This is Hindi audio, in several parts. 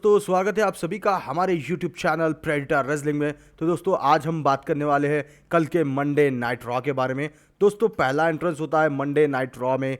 तो स्वागत है आप सभी का हमारे YouTube चैनल प्रेडिटर रेसलिंग में। तो दोस्तों आज हम बात करने वाले हैं कल के मंडे नाइट रॉ के बारे में। दोस्तों पहला एंट्रेंस होता है मंडे नाइट रॉ में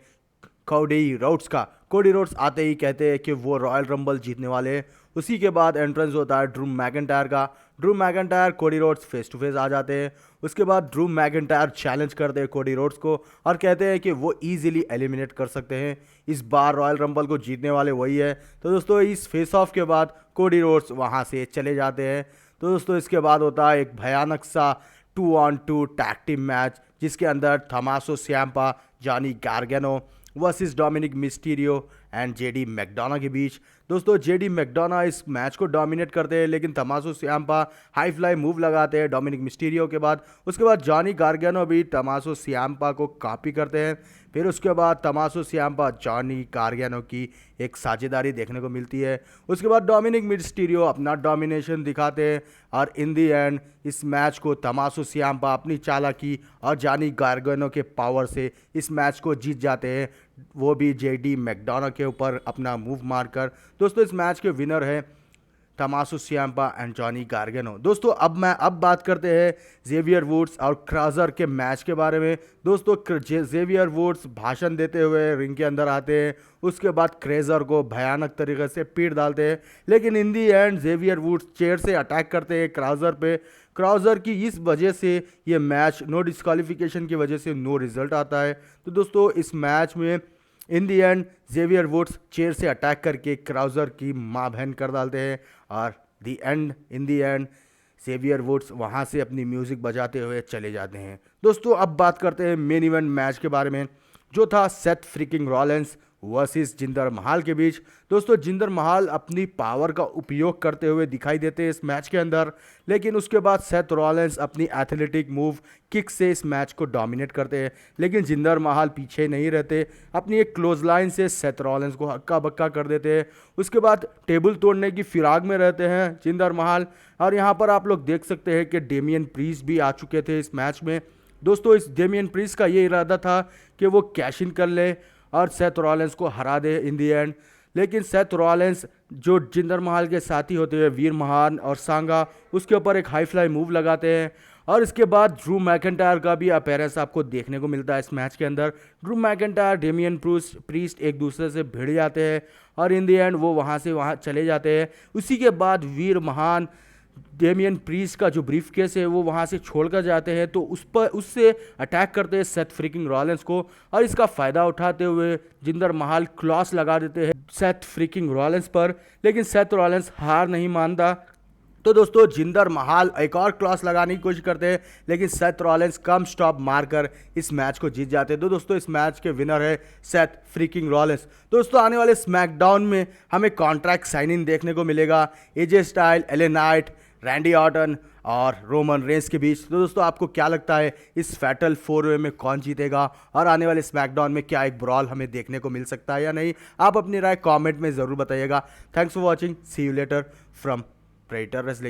कोडी रोड्स का। कोडी रोड्स आते ही कहते हैं कि वो रॉयल रंबल जीतने वाले हैं। उसी के बाद एंट्रेंस होता है ड्रू मैकिंटायर का। Drew McIntyre Cody Rhodes face to face आ जाते हैं। उसके बाद ड्रू मैकिंटायर चैलेंज करते हैं कोडी रोड्स को और कहते हैं कि वो इजीली एलिमिनेट कर सकते हैं। इस बार रॉयल रंबल को जीतने वाले वही है। तो दोस्तों इस फेस ऑफ के बाद कोडी रोड्स वहाँ से चले जाते हैं। तो दोस्तों इसके बाद होता है एक भयानक सा 2-on-2 टैग टीम मैच जिसके अंदर Tommaso Ciampa, Johnny Gargano versus Dominik Mysterio and JD McDonagh के बीच। दोस्तों जेडी मैकडोना इस मैच को डोमिनेट करते हैं, लेकिन Tommaso Ciampa high fly move लगाते हैं डोमिनिक मिस्टीरियो के बाद। उसके बाद जॉनी गार्गेनो भी थमासो सियाम्पा को कॉपी करते हैं। फिर उसके बाद थमासो सियाम्पा जॉनी गार्गेनो की एक साझेदारी देखने को मिलती है। उसके बाद डोमिनिक मिस्टीरियो अपना डोमिनेशन दिखाते हैं और इन दी एंड इस मैच को थमासो सियाम्पा अपनी चालाकी और जॉनी गार्गेनो के पावर से इस मैच को जीत जाते हैं, वो भी जेडी मैकडोना के ऊपर अपना मूव मारकर। दोस्तों इस मैच के विनर है थमासो सियाम्पा एंड जॉनी गार्गेनो। दोस्तों अब बात करते हैं जेवियर वुड्स और क्राउजर के मैच के बारे में। दोस्तों जेवियर वुड्स भाषण देते हुए रिंग के अंदर आते हैं। उसके बाद क्रेजर को भयानक तरीके से पीट डालते हैं, लेकिन इन दी एंड जेवियर वुड्स चेयर से अटैक करते हैं क्राउजर पे। क्राउजर की इस वजह से ये मैच नो डिस्क्वालिफिकेशन की वजह से नो रिजल्ट आता है। तो दोस्तों इस मैच में इन दी एंड जेवियर वुड्स चेयर से अटैक करके क्राउजर की माँ बहन कर डालते हैं और इन दी एंड जेवियर वुड्स वहाँ से अपनी म्यूज़िक बजाते हुए चले जाते हैं। दोस्तों अब बात करते हैं मेन इवेंट मैच के बारे में, जो था Seth freaking Rollins versus Jinder महल के बीच। दोस्तों जिंदर महल अपनी पावर का उपयोग करते हुए दिखाई देते हैं इस मैच के अंदर, लेकिन उसके बाद सेथ रॉलिंस अपनी एथलेटिक मूव किक से इस मैच को डोमिनेट करते हैं। लेकिन जिंदर महल पीछे नहीं रहते, अपनी एक क्लोज लाइन से सेथ रॉलिंस को हक्का बक्का कर देते हैं। उसके बाद टेबल तोड़ने की फिराक में रहते हैं जिंदर महल, और यहाँ पर आप लोग देख सकते हैं कि डेमियन प्रीस्ट भी आ चुके थे इस मैच में। दोस्तों इस डेमियन प्रीस्ट का ये इरादा था कि वो कैश इन कर ले और सेथ रॉलिंस को हरा दे इन दी एंड, लेकिन सेथ रॉलिंस जो जिंदर महल के साथी होते हैं वीर महान और सांगा, उसके ऊपर एक हाई फ्लाई मूव लगाते हैं। और इसके बाद ड्रू मैकिंटायर का भी अपीयरेंस आपको देखने को मिलता है इस मैच के अंदर। ड्रू मैकिंटायर डेमियन प्रीस्ट एक दूसरे से भिड़ जाते हैं और इन दी एंड वो वहाँ से वहाँ चले जाते हैं। उसी के बाद वीर महान डेमियन प्रीस्ट का जो ब्रीफ केस है वो वहाँ से छोड़कर जाते हैं, तो उससे अटैक करते हैं सेथ फ्रीकिंग रॉलिंस को, और इसका फ़ायदा उठाते हुए जिंदर महल क्लॉस लगा देते हैं सेथ फ्रीकिंग रॉलिंस पर, लेकिन सेथ रॉलिंस हार नहीं मानता। तो दोस्तों जिंदर महल एक और क्लॉस लगाने की कोशिश करते हैं, लेकिन सेथ रॉलिंस कम स्टॉप मारकर इस मैच को जीत जाते हैं। तो दोस्तों इस मैच के विनर है सेथ फ्रीकिंग रॉलिंस। दोस्तों आने वाले स्मैकडाउन में हमें कॉन्ट्रैक्ट साइन इन देखने को मिलेगा AJ Styles, LA Knight, Randy Orton और रोमन रेंस के बीच। तो दोस्तों आपको क्या लगता है इस फैटल 4-वे में कौन जीतेगा, और आने वाले स्मैकडाउन में क्या एक ब्रॉल हमें देखने को मिल सकता है या नहीं? आप अपनी राय कमेंट में ज़रूर बताइएगा। Thanks for watching, see you later from predator wrestling.